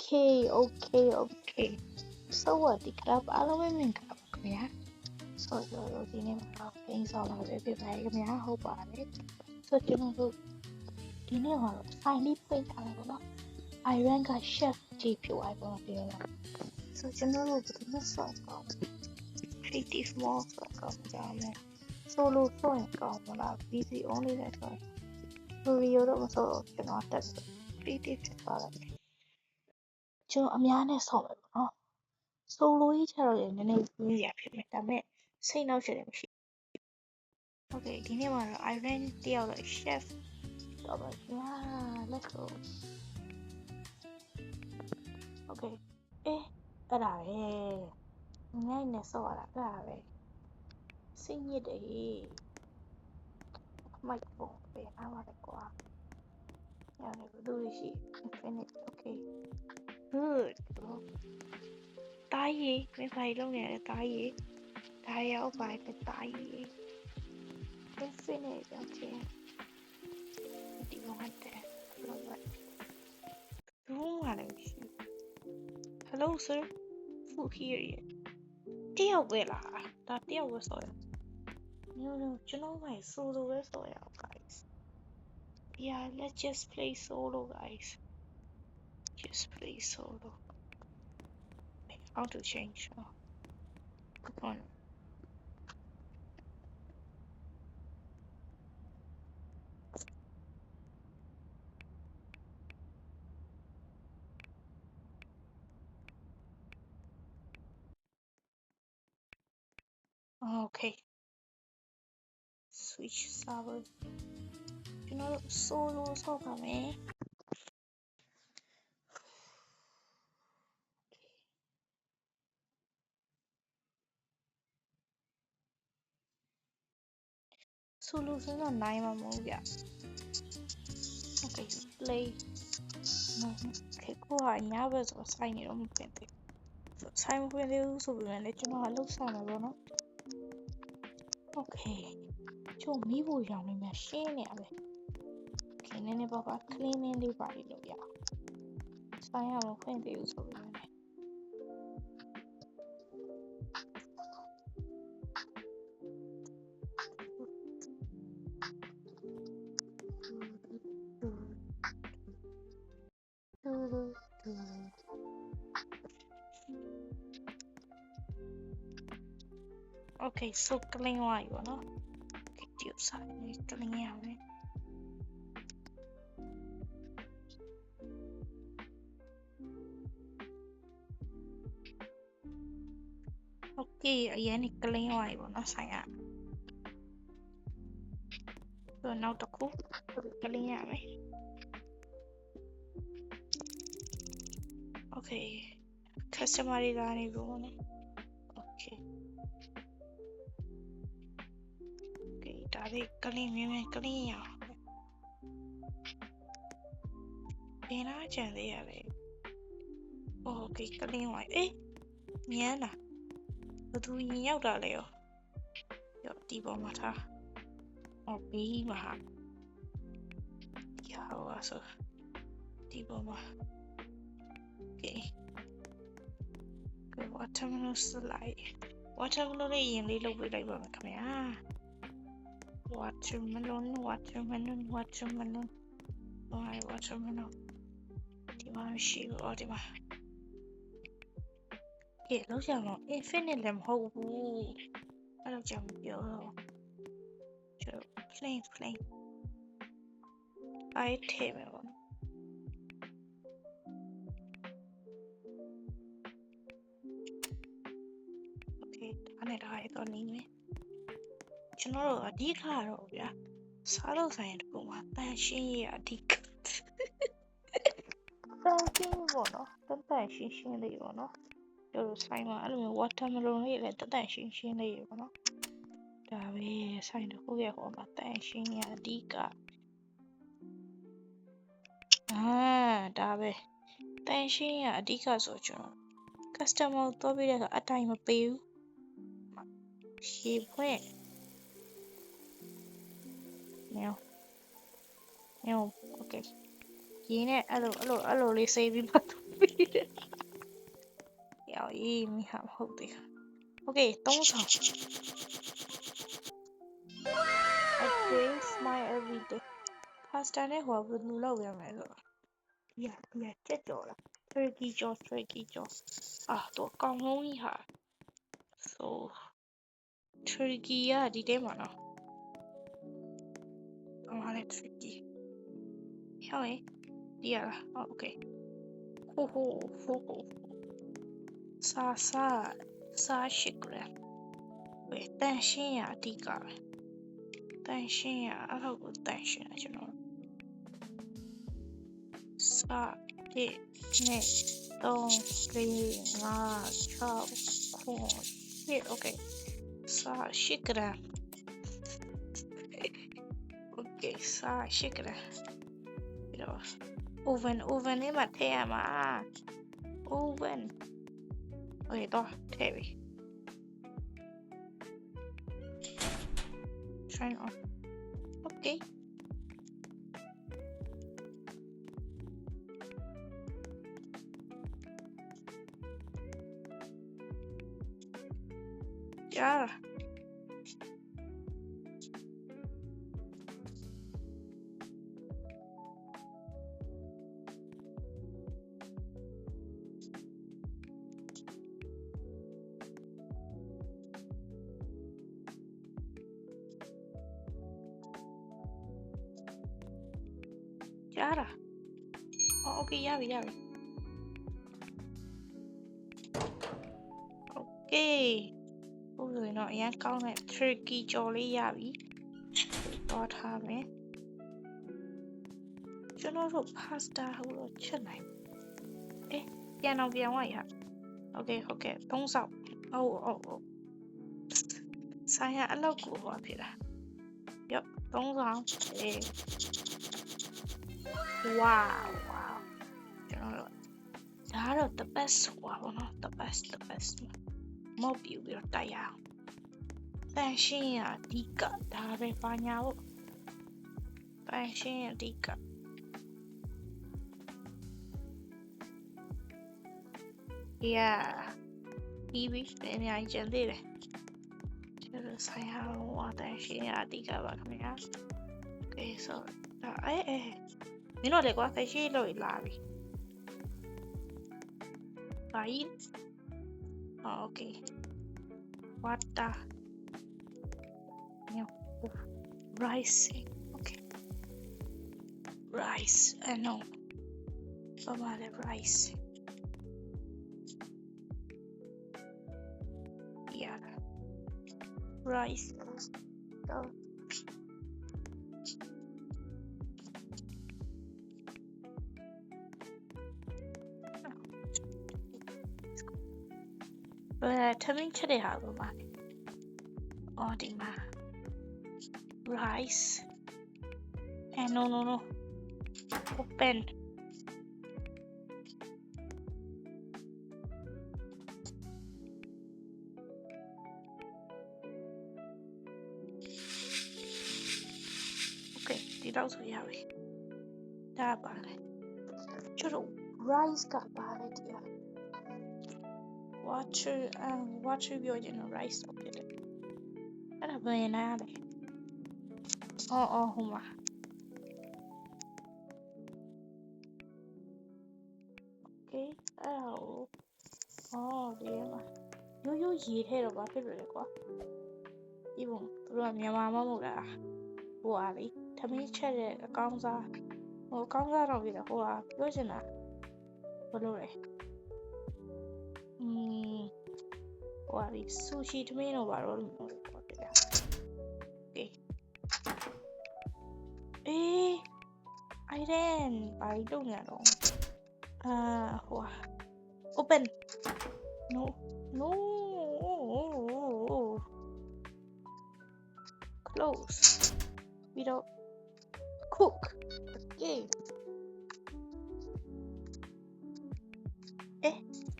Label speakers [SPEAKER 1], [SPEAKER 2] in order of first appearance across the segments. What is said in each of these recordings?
[SPEAKER 1] Okay. So what the club အားလုံးပဲမြင်ကြပါခင်ဗျာဆိုတော့ဒီနေ့မှာဂိမ်းဆောင်လာပဲဖြစ်ပါတယ်ခင်ဗျာဟုတ်ပါတယ်ဆိုကျွန်တော်တို့ဒီနေ့မှာတော့ sign လေးပိတ်ထားတယ်ပေါ့နော် Iron က chef ကြီးဖြစ်သွားပြီပေါ့နော်ပြောရအောင်ဆိုကျွန်တော်တို့ဘယ်လိုဆော့ကောင်း creative mode ဆော့ကောင်းကြမယ် solo ဆော့ရင်ကောင်းမလား busy only လဲဆိုရင် video တော့မဆော့တော့ကျွန်တော်တက် creative ဖြစ်သွားတယ်ကျွန်တော်အများနဲ့ဆော့မယ်ပေါ့နော် solo ကြီးချတော့လည်းနည်းနည်းကြီးရဖြစ်မယ်ဒါပေမဲ့စိတ်နှောက်ရှက်တယ်မရှိဘူး okay ဒီနေ့မှာတော့ Iron တယောက်တော့ chef တော့ပါညာ let's go okay အဲ့ဒါပဲငိုင်းနေဆော့ရတာအဲ့ဒါပဲစိတ်ညစ်တယ်မိုက်ပုံပဲအားပါတယ်ကွာရတယ်ဘယ်လိုရှိ infinite okay good တားရီမင်းဖိုင်လုံးနေရတယ်တားရီဒါရောက်ပါတယ်တားရီ infinite ကြောင့်ချင်းဒီမှာတဲ့လောကဘူးမလည်းရှိ hello sir food here တယောက်ပဲလားဒါတယောက်ပဲဆော်ရnoကျွန်တော်က solo ပဲဆော်ရအောင် guys yeah let's just play solo guys just play solo how to change come on okay switch server ကျွန်တော် solo ဆော့ပါမယ် solo ဆိုတော့နိုင်မှာမဟုတ်ဗျ okay play no okay ကိုကညဘက်ဆိုစိုက်နေတော့မပင်သေးဆိုင်မပင်သေးဘူးဆိုပေမဲ့လည်းကျွန်တော်ကလှုပ်ဆောင်မှာပေါ့နော် okay ကျွန်တော်မိဖို့ရောင်နေမှာရှင်းနေရပဲ okay နည်းနည်းပါး cleaning လေးပါလို့ရအောင်ဆိုင်ရမဖွင့်သေးဘူးဆိုပေမဲ့လည်း okay so clean သွားပြီပေါ့နော် okay ဒီဥစားလေး clean ရမယ် okay အရင်က clean သွားပြီပေါ့နော်ဆိုင်ရဆိုတော့နောက်တစ်ခု clean ရမယ် okay customer တွေလာနေပြီပေါ့နော် okay okay ဒါလေး clean မြင်မြင် clean ရအောင်ပြင်လာကြံသေးရတယ် okay clean သွားပြီအေးမြန်းလားဘသူရင်ရောက်တာလဲရောဒီပေါ်မှာထားဘေးမှာဒီဟာဆိုဒီပေါ်မှာ okay watermelon slide watermelon လေးရင်လေးလုပ်ပေးလိုက်ပါမယ်ခင်ဗျာ watermelon why watermelon ဒီမှာရှိတော့ဒီမှာလောက်ကြအောင် infinite လည်းမဟုတ်ဘူးအဲ့တော့ကြောင်ပြောတော့ကျွန်တော် plain အဲ့ထဲမှာပေါ့ okay ဒါနဲ့ဒါရတော့နေမယ်ကျွန်တော်တို့အဓိကတော့ဗျာစားလို့ဆိုင်တစ်ခုမှာတန်ရှင်းရေးအဓိကတန်ရှင်းပေါ့နော်တန်ရှင်းလေးပေါ့နော်တို့ဆိုင်မှာအဲ့လိုမျိုး watermelon လေးလည်းတန်ရှင်းလေးပေါ့နော်ဒါပဲဆိုင်တစ်ခုရဲ့ဟိုမှာတန်ရှင်းရအဓိကဒါပဲတန်ရှင်းရအဓိကဆိုကျွန်တော် customer တော့ပြီးတဲ့ကအတိုင်းမပေးဘူးရှေ့ဖွင့်no okay ရင်းနဲ့အဲ့လိုလေးစေးပြီးမှ Yo, mi ham hope đi. Okay, tông xong. I crave smile every day. Pasta này hòa với nụ lâu vậy rồi. Yeah, chết rồi. Turkey jaw. À, tôi con không đi hả? So, turkey à, đi đây mà nào. Không phải turkey. Hiểu ấy? Đi à? Okay. Hô. Sa shit rồi. Vậy, tan xin à, đi cả. Tan xin à, ở đâu cũng tan xin à, chứ nó. Sa, đi, nè, đông, đi, ngà, chào, khôn. Yeah, okay. Sa shit rồi. Okay, sa shit rồi. Rồi. Oven ấy mà thế mà. Oven. Okay, đó, thế đi. Turn on. Okay. Yeah. Yara. Oh, okay, yavi. Okay. Ôi rồi nó ăn con này turkey cho lấy yavi. To tham ấy. Cho nó rồi pasta hầu rồi chân này. Ê, nhà nào bia ngoài hả? Okay, tông sọc. Oh. Sao nhà lâu của họ vậy à? Yup, tông sọc. Ê. Wow. Cho nó rồi. Đó là the best. Wow, nó the best. Một biểu tay à. Tan xin à, đi cả. Đã về phá nhau. Tan xin à, đi cả. Yeah. Ibi, ini aja deh. Terus saya mau attention ya tiga banget ya. Okay, so, ini lo deh, attention lo lari. Lain. Oh, okay. What the? Rice. Okay. Rice. No. Apa ada rice? Yeah. Rice. Oh. Tamin chade hago ma. Oh, di ma. Rice. No. Open. Okay, đi đâu rồi vậy? Đã bà này. Chứ đâu, rice cả bà này kìa. Water biểu diễn rice ok đấy. Đó là về na đấy. Không à. Ok, đi mà. Yo gì thế rồi bà phải rồi quá. Ibon, rồi nhà mà một đã. Ủa đi, thầm ý chơi để con ra. Con ra rồi là ủa, yo chứ nào. Ủa rồi. Ủa đi, sushi thầm ý nó bảo rồi. Okay. Ê, Irene, bài đâu nhà đó. Wow. Open. No. Close. We don't cook. Okay.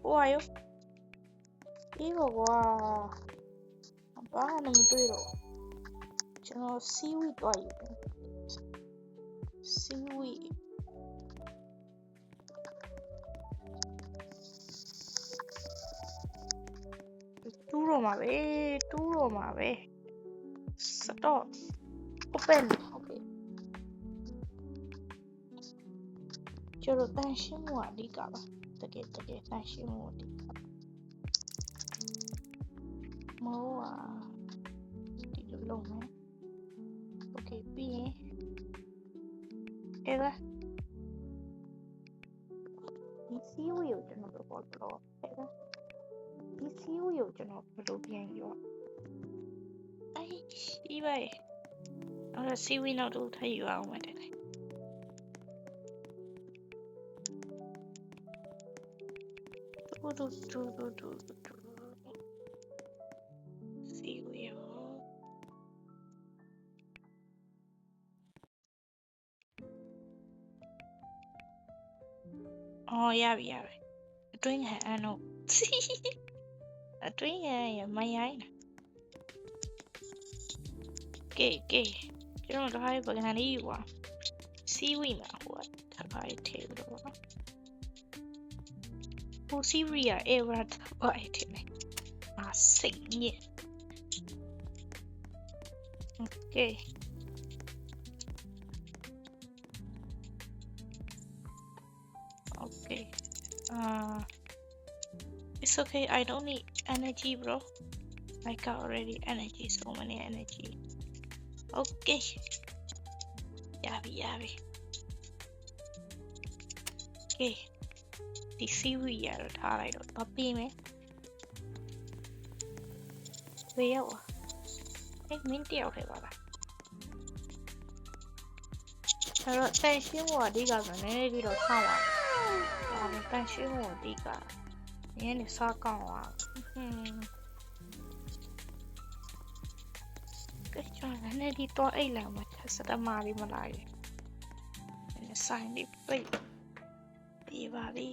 [SPEAKER 1] Who are you? Wow. Apa nama tu itu? Channel seaweed are you? Seaweed. တူးတော့မှာပဲ stop open okay ကျတော့တန်ရှင်းမှုအဓိကပါတကယ်တန်ရှင်းမှုအဓိကမောဒီလိုလုပ်မယ် okay ပြီးရင်အဲ့ဒါဒီစီဝီကိုကျွန်တော်တို့ပေါ်တော့အဲ့ဒါဒီစီဝီကိုကျွန်တော်ဘယ်လိုပြန်ရောဒီပဲအဲ့ဒါစီဝီနောက်တော့ထပ်ယူအောင်မယ်တဲ့တူစီဝီရောအော်ရပြီအတွင်းဟန်အဲ့တော့အတွင်းဟန်ရမရိုင်းကဲကျွန်တော်တို့ပကံလေးယူပါစီဝီမှာဟိုကထားထားထည့်လို့ပါဟိုစီဝီရအေဝတ်ဘာထည့်မယ်စိတ်ညစ်โอเคit's okay I don't need energy bro I got already energy so many energy okay ရပြီ okay ဒီစီဝီရတော့ထားလိုက်တော့တော့ပြီးမယ်ဝေးရောက်မင်းတယောက်ထဲပါလားအဲ့တော့တန်ရှင်းဖို့အဓိကဆိုနည်းနည်းပြီးတော့ထားပါတန်ရှင်းဖို့အဓိကနည်းနည်းစားကောင်းသွားကဲကျွန်တော်နည်းနည်းဒီတော့အိတ်လာမှာစတမာလေးမလာရဆိုင်လေးပိတ်ပြီးပါပြီ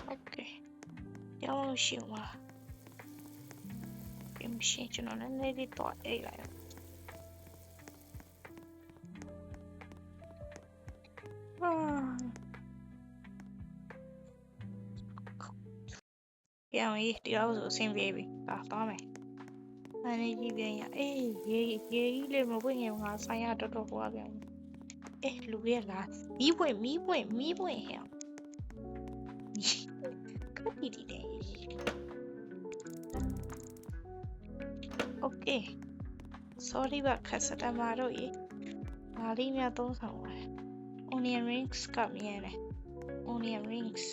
[SPEAKER 1] โอเคကြောင်းရှင်းပါmachine ကျွန်တော်လည်းလေးတော့အိတ်လိုက်ပြောင်းရေးတရားဆိုအဆင်ပြေပြီသွားမယ်အနေကြီးပြန်ရအေးရေကြီးလေးမပွင့်ရင်ငါဆိုင်ရတော်ဟိုပြန်လူရလားမီးပွင့်ဟဲ့ခက်တီတယ်Okay. Sorry ပါခက်စတမာတို့ရေငါလေးများသုံးဆောင်ပါ Onion rings ကမြင်တယ် Onion rings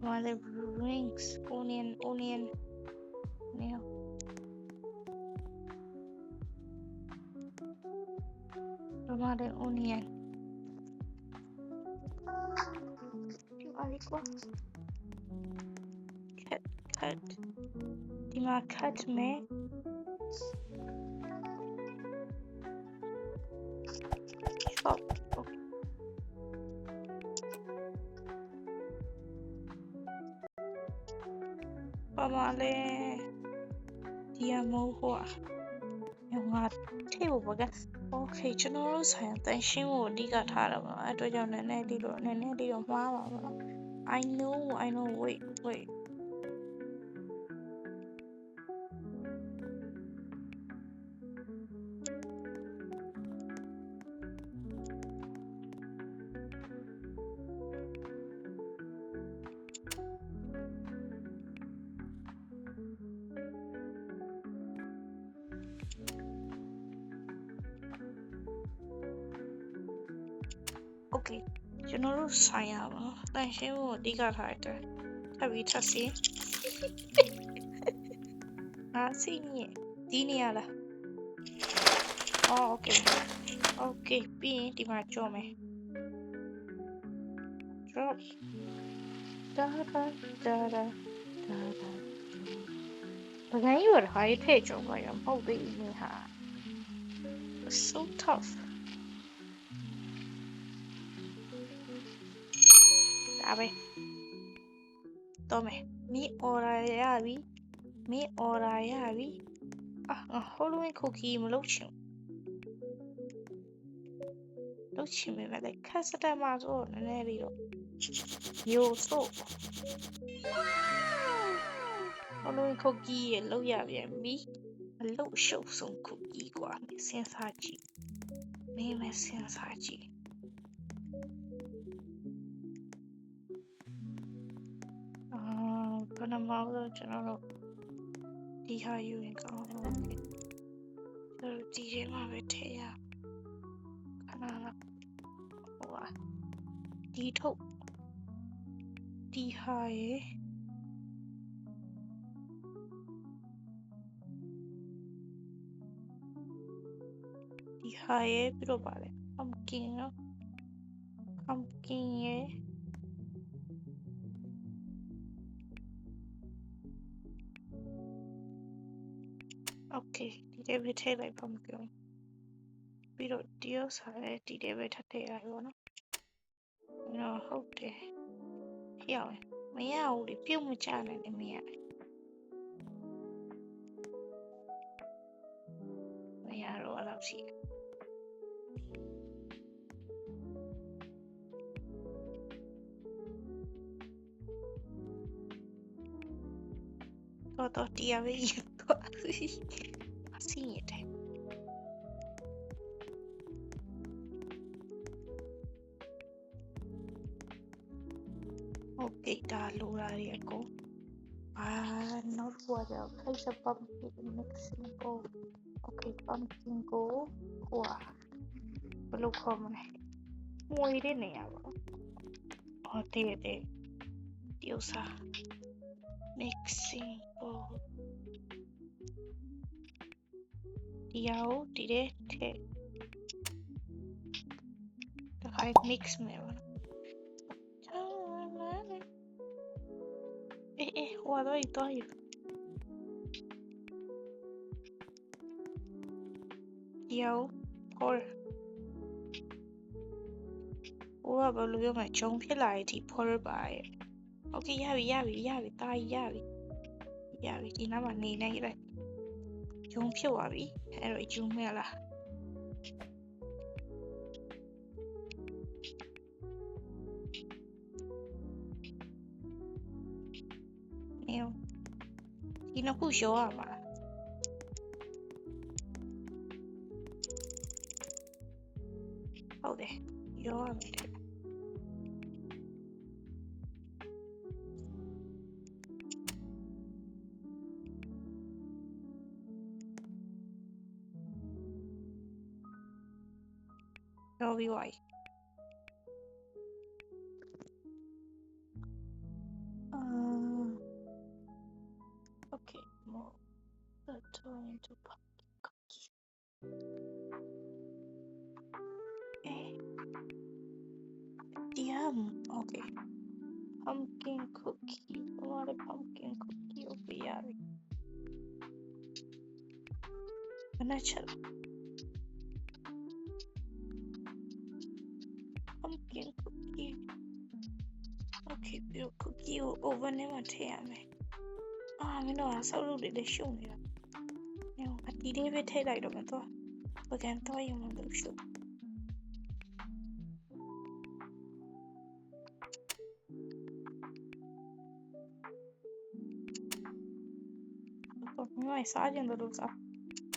[SPEAKER 1] Mother rings onion nail Mother onion cut ဒီမှာ cut မယ် chopပါမလဲဒီအမိုးဟိုငါထိဖို့ပါက okay ကျွန်တော်တို့ဆိုင်တန်ရှင်းဖို့အဓိကထားတာပါအဲ့အတွက်ကြောင့်နည်းနည်းလေးတော့မှားပါပါ I know wait Okay ကျွန်တော်တို့ဆိုင်ရပါတန်ရှင်းဖို့အဓိကထားတဲ့ထပ်ပြီးထပ်စီစီညဒီနေရလားOkay ပြီးရင်ဒီမှာကြောမယ် drop daပကံကြီးရဟာထည့်ကြုံပါရမဟုတ်သေးဘူးဟာ so toughဒါပဲတော့မယ်မီအော်ရာရပြီဟိုလိုဝင်ခုတ်ခီမလုပ်ချင် လုပ်ချင်ပေမဲ့လည်း customer ဆိုတော့နည်းနည်းလေးတော့မျိုးစို့Halloween cookie ရဲ့လောက်ရပြန်ပြီအလုပ်ရှုပ်ဆုံး cookie กว่าစဉ်းစားကြည့်မင်းမစဉ်းစားကြည့်ဘယ်နှမောင်းတော့ကျွန်တော်တို့ဒီဟာယူရင်ကောင်းတော့ကျွန်တော်ဒီထဲမှာပဲထည့်ရခဏတော့ဟိုပါဒီထုတ်ဒီဟာရဲ့ဒီဟာရဲ့ပြီးတော့ပါလေ pumpkin နော် pumpkin ရဲ့ okay ဒီထဲပဲထည့်လိုက် pumpkin ပြီးတော့ဒီဥစ္စာလည်းဒီထဲပဲထည့်ရရောနော်နော်ဟုတ်တယ်ပြောင်းမရဘူးလေပြုတ်မချနိုင်လည်းမရမရတော့အဲ့လောက်ရှိတော့တရားပဲယူတော့အစီရတဲ့ဟုတ်ကဲ့ဒါလိုတာတွေအကုန်နောက်တစ်ခုကတော့ place a pumpkin mixing bowl okay pumpkin ကိုဟိုဘယ်လိုခေါ်မလဲမွေတဲ့နေရာပေါ့ဟုတ်တယ်ဒီဥစ္စာ mixing bowl ဒီဟာကိုဒီထဲထည့်တခါ mix မယ်ပေါ့ဟိုတော့တော့ဒီဟာကိုခေါ်ဟိုကဘယ်လိုပြောမလဲဂျုံဖြစ်လာတဲ့အထိဖော်ရပါရဲ့โอเคရပြီတာကြီးရပြီဒီနားမှာနေနေလိုက်ဂျုံဖြစ်သွားပြီအဲ့တော့ဂျုံမဲ့လားဒီနှစ်ခုရောရမှာဟုတ်တယ်ရောရမယ်ရောပြီးသွားပြီokay more turn into pumpkin cookie okay pumpkin cookie what a pumpkin cookie over here natural pumpkin cookie okay ပြီးတော့ cookie ကို oven ထဲမှာထည့်ရမယ်မင်းတို့ကဆောက်လုပ်တွေရှုပ်နေတာဒီလေးပဲထည့်လိုက်တော့မယ်တော့ပကံတော့ရုံလို့ရှုပ်တော့မင်းစားကြတယ်လို့စား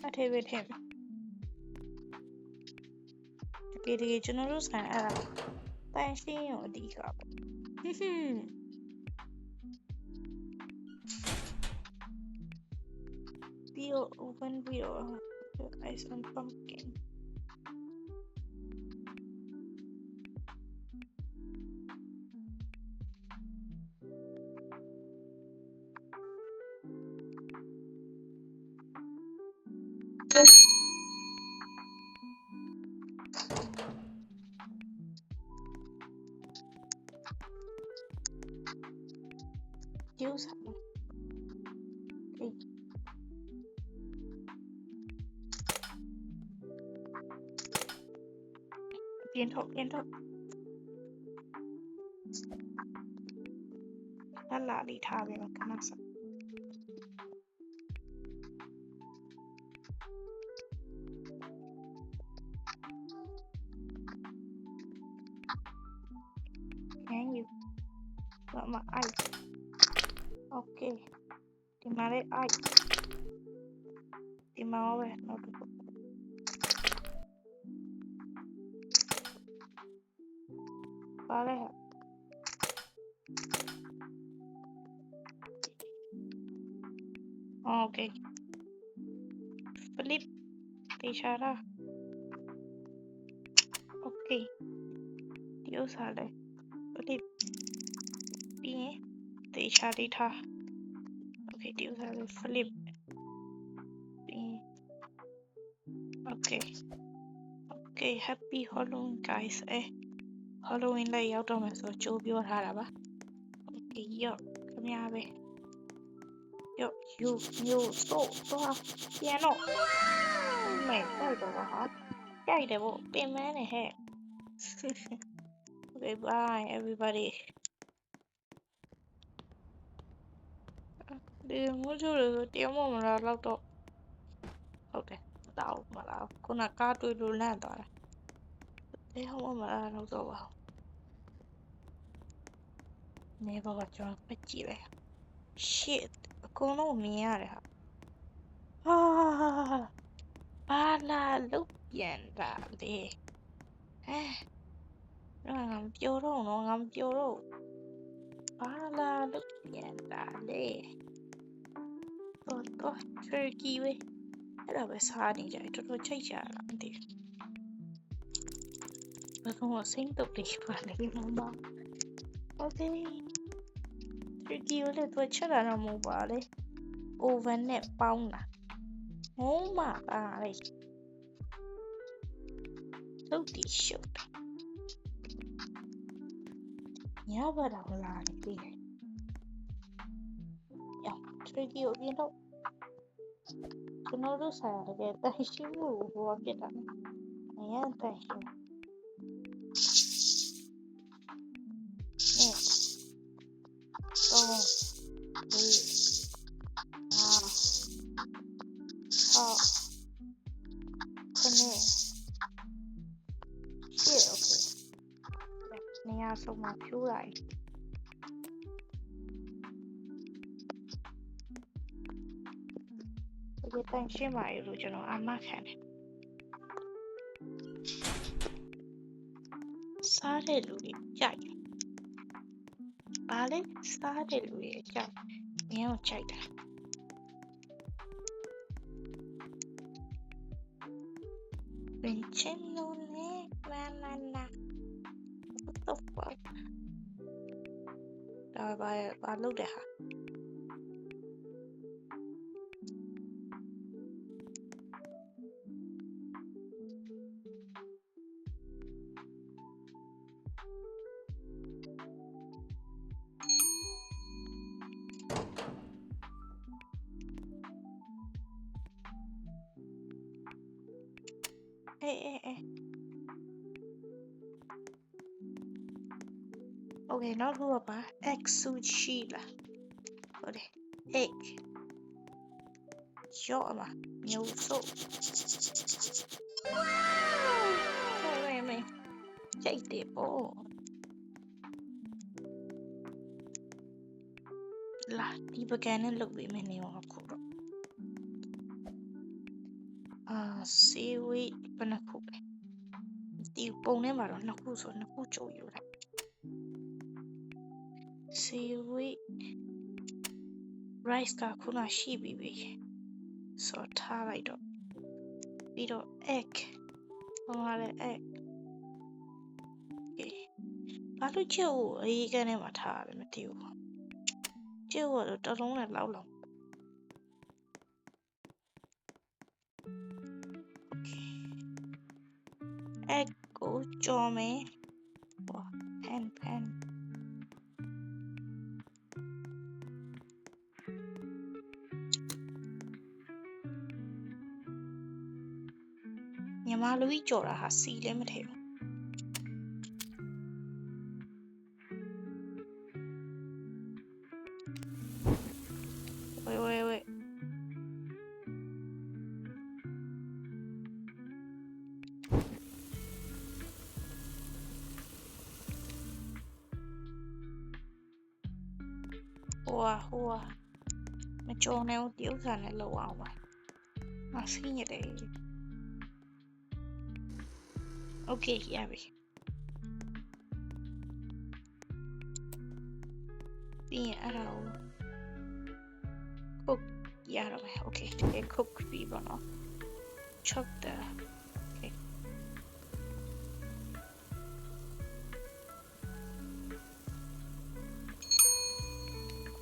[SPEAKER 1] အထည့်ပဲထည့်မယ်ဒီကျွန်တော်တို့ဆိုင်အဲ့ဒါတန်ရှင်းရုံအဓိကပေါ့ပြီးတော့ oven ပြီးတော့ ice on pumpkin juice ပြင်ထုတ်လာလေးထားပြီခဏစ မှာ ice okay ဒီမှာလည်း ice ဒီမှာရောပဲနောက်တစ်ခုပါလဲဟာokay flip တေချာလား okay ဒီဥစ္စာလေး flip ပြီးရင်တေချာလေးထား okay ဒီဥစ္စာလေး flip ပြီးရင် okay okay happy Halloween guys Halloween လည်းရောက်တော့မယ်ဆိုတော့ကြိုးပြောထားတာပါ okay ရော့ခင်ဗျားပဲရော့ you တော့ပြန်တော့မဲတိုက်တော့ဟာတိုက်တယ်ဗောပင်မန်းနေဟဲ့ okay bye everybody ဒီမိုးချိုးလို့တရားမမလားတော့ဟုတ်တယ်တောက်မလားခုနကားတွေ့လို့လန့်သွားတာတရားမမလားတော့ပါနေဘောကကျွန်တော်ပြကြည့်လိုက် shit အကုန်လုံးမြင်ရတယ်ဟာဘာလာလုတ်ပြန်တာလေငါမပြောတော့နော်ငါမပြောတော့ဘာလာလုတ်ပြန်တာလေတော့ turkey ပဲအဲ့ဒါပဲစားနေကြတယ်တော်တော်ချိတ်ချတာမသိဘူးဘာလို့စိတ်တုပ်လေးပါလဲမမ okay turkey ကိုလည်းသူချက်တာတော့မဟုတ်ပါလေ oven နဲ့ပေါင်းတာမုံမပါလေသုတ်တီရှုပ်တာညဘက်တော့လာနေပြီရော turkey ကိုပြင်တော့ကျွန်တော်တို့ဆိုင်ရတဲ့တန်ရှင်းမှုကိုဘောပြစ်တာအရင်တန်ရှင်းဆုံးမဖြိုးလိုက်ဒီတန်ရှင်းပါရလို့ကျွန်တော်အမခံတယ်စားတဲ့လူတွေကြိုက်တယ်ဘာလဲစားတဲ့လူတွေကြိုက်မင်းကိုကြိုက်တာဘယ်ချင်းလုံးနဲ့နာတော့ပါဒါဘာလုပ်တဲ့ဟာOkay, not who about egg sushi la. Okay, egg. Yoma, no so. Wait. Chạy tiếp bộ. Là đi vào cái này lúc bị mình nhiều học rồi. Seaweed bên nó khúc này. Tiêu bông này mà nó khúc rồi nó khúc chỗ yếu đấy. Seaweed rice ကခုနရှိပြီဆိုတော့ထားလိုက်တော့ပြီးတော့ egg ဟောလာ egg okay ဘာလို့ကျုပ်အရေးကန်းထဲမှာထားရလဲမသိဘူးကျုပ်ကတော့တလုံးနဲ့လောက် okay egg ကိုကြော်မယ်ဟော panမြန်မာလူကြီးကြော်တာဟာစီလည်းမထည့်ဘူးဝေး hoa mà cho neo tiểu ra này lâu ao mà xí như thế ok yeah vậy đi ở đâu cook yeah rồi ok để cook đi vào nó chop the okay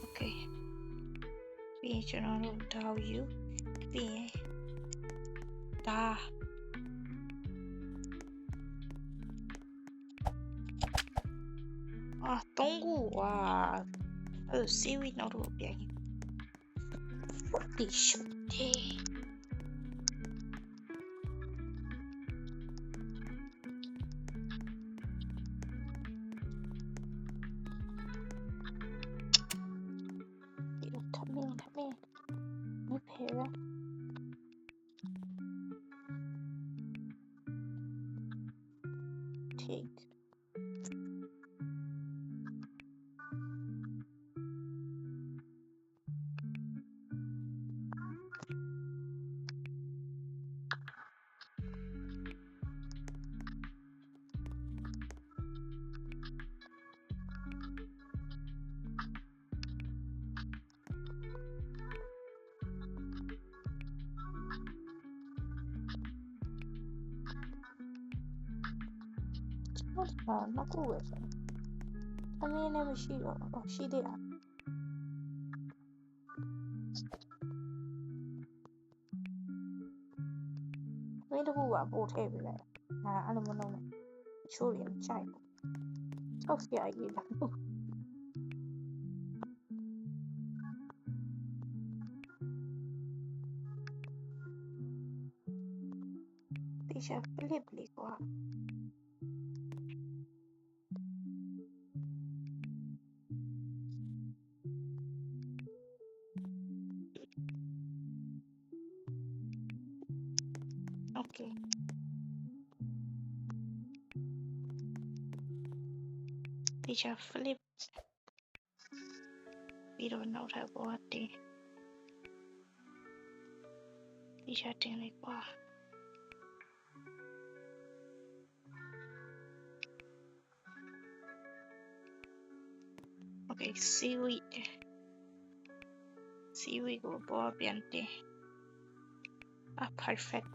[SPEAKER 1] okay bây giờ nó đào you bây ta à đông củ à seaweed nó được bien đi shop thế thầm mê mới phê ra take nó cũ rồi thầm emရှိတော့ရှိသေးတာမင်းတခုကပို့ထည့်ပေးလိုက်အဲ့လိုမလုပ်နဲ့ချိုးရင်ကြိုက်ဘူးဆောက်စရာကြီးလားတေချာဖလစ်လေးကွာOkay. Teacher flip. We don't know how what day. Teacher thing like wow. Okay, seaweed. Seaweed go boa biante. Ah, perfect.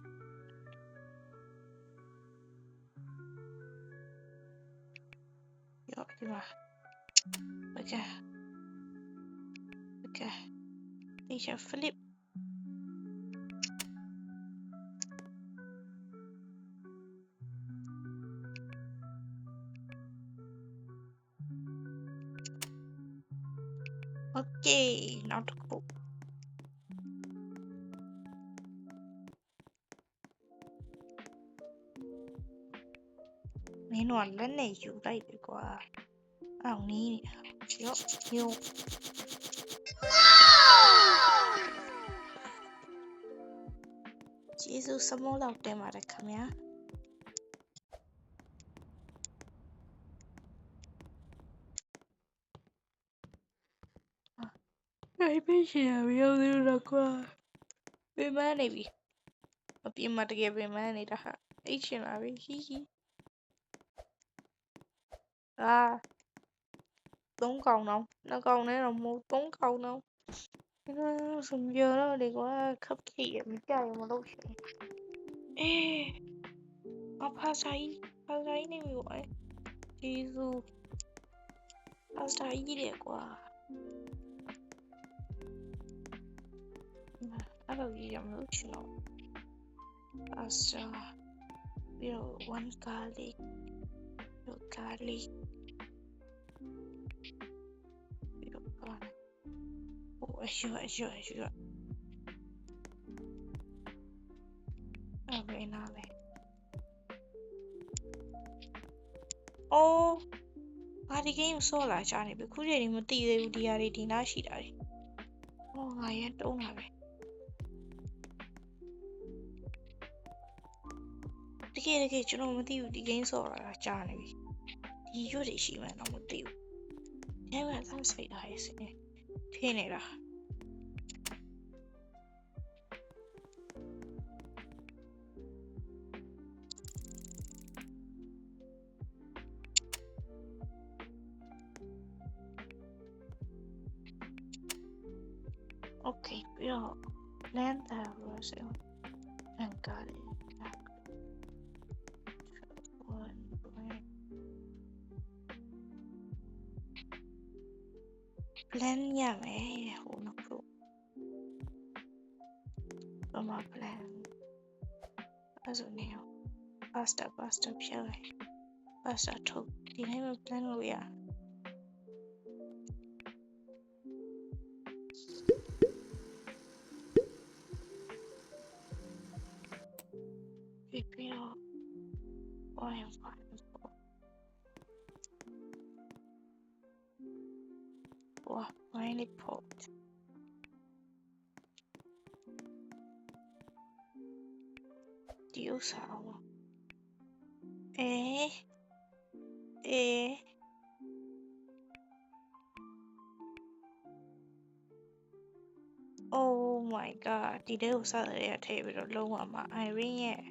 [SPEAKER 1] Okay. Teacher flip. Okay, not cool. Nên hoàn lần này chịu đây được quá. Ni yo. Jesus samo lau te mara kamya. Ai biết gì à yêu thương là quá. Bên má này bị. Ở bên mặt kia bên má này đã. Ấy chuyện là bên hi hi. Tốn cầu đâu nó câu này là một tốn cầu đâu nó sùng dơ nó đi qua khắp chị mình chơi mà đâu chuyện ê pha giấy này mình gọi Jesus pha giấy gì đẹp quá bắt đầu gì làm nước chuyện nào pasta one garlic sure. Very nice. Oh, the game so like Johnny, but could you even see the idea she died? Oh, I don't have it. The you know, the game so like Johnny. You did she went on with you. Never that's right, I say. ဖြစ်နေတာโอเคပြီးတော့ length error ဆိုတော့ anchor လေး plan ရမယ်ဟိုနောက်ခုဘာမှ plan အဲ့ဆိုနေရော pasta ဖြတ်လိုက် pasta ထုတ်ဒီနေ့ပဲ plan လို့ရပြီးတော့ 0.5 wow really port ဒီဥစ္စာရောOh my god ဒီတဲ့ကိုစတဲ့ရထည့်ပြီးတော့လုံးဝမှာ Irene ရဲ့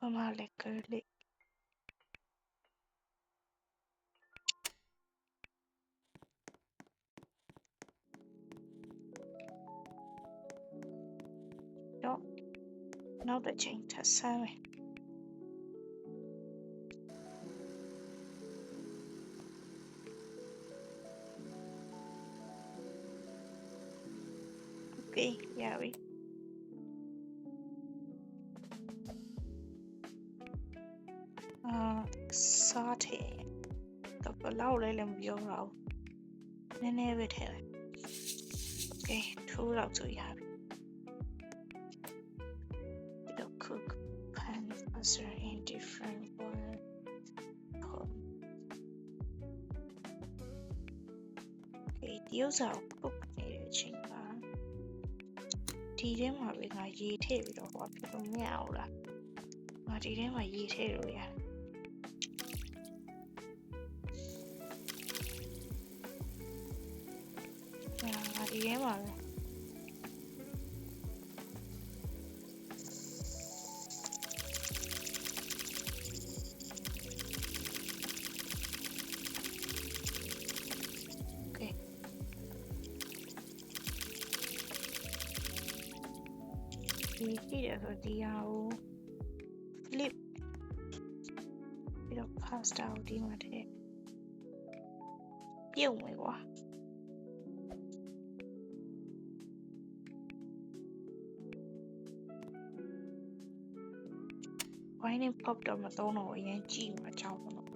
[SPEAKER 1] ဘာမှလည်း girly တော့နောက်တစ်ချိန်ထပ်ဆန်းမယ်โอเคရပြီစားထည့်တော့ဘယ်လောက်လဲလည်းမပြောတော့ဘူးနည်းနည်းပဲထည့်လိုက်โอเคထိုးတော့ဆိုရပြီပြီးတော့ cook pan pasta in different oil okay ဒီဥစ္စာကို cook နေတဲ့အချိန်မှာဒီထဲမှာပဲငါရေထည့်ပြီးတော့ဟောဖြစ်လို့မရဘူးလားငါဒီထဲမှာရေထည့်လို့ရတယ်ဒီထဲမှာပဲဒီကြည့်ရဆိုဒီဟာကို flip ပြီးတော့ pasta ကိုဒီမှာထည့်ပြုတ်မယ်ကွာwinding pop တော့မသုံးတော့အရင်ကြည့်မှာကြောက်တော့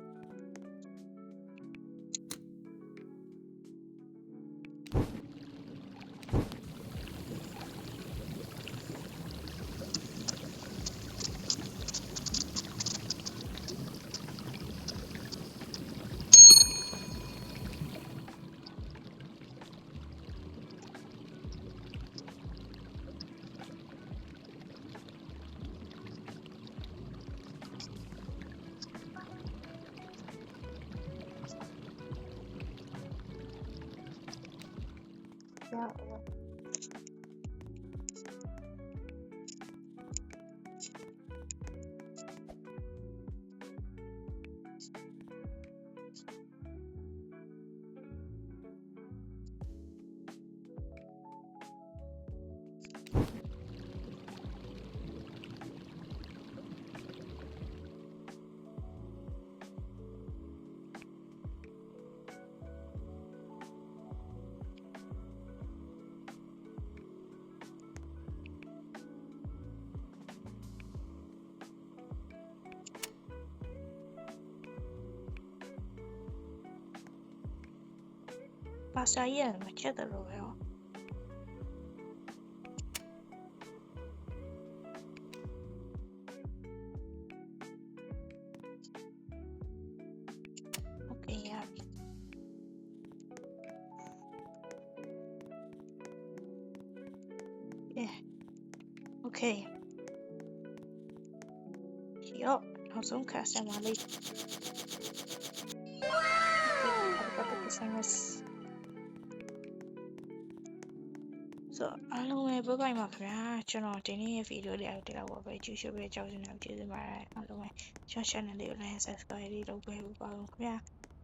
[SPEAKER 1] pasta ကြီးကမချက်တယ်လို့ပဲဟောโอเคရပြီ Okay ရောနောက်ဆုံး customer လေး So အားလုံးပဲဘိုးဘိုင်ပါခင်ဗျာကျွန်တော်ဒီနေ့ရဲ့ဗီဒီယိုလေးအတက်တော့ပဲကြည့်ရှုပေးကြောက်စင်နေကျေးဇူးပါတယ်အားလုံးပဲကျွန်တော် channel လေးကို like subscribe လေးလုပ်ပေးဖို့ပါခင်ဗျာ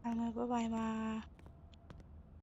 [SPEAKER 1] အားလုံးဘိုးဘိုင်ပါ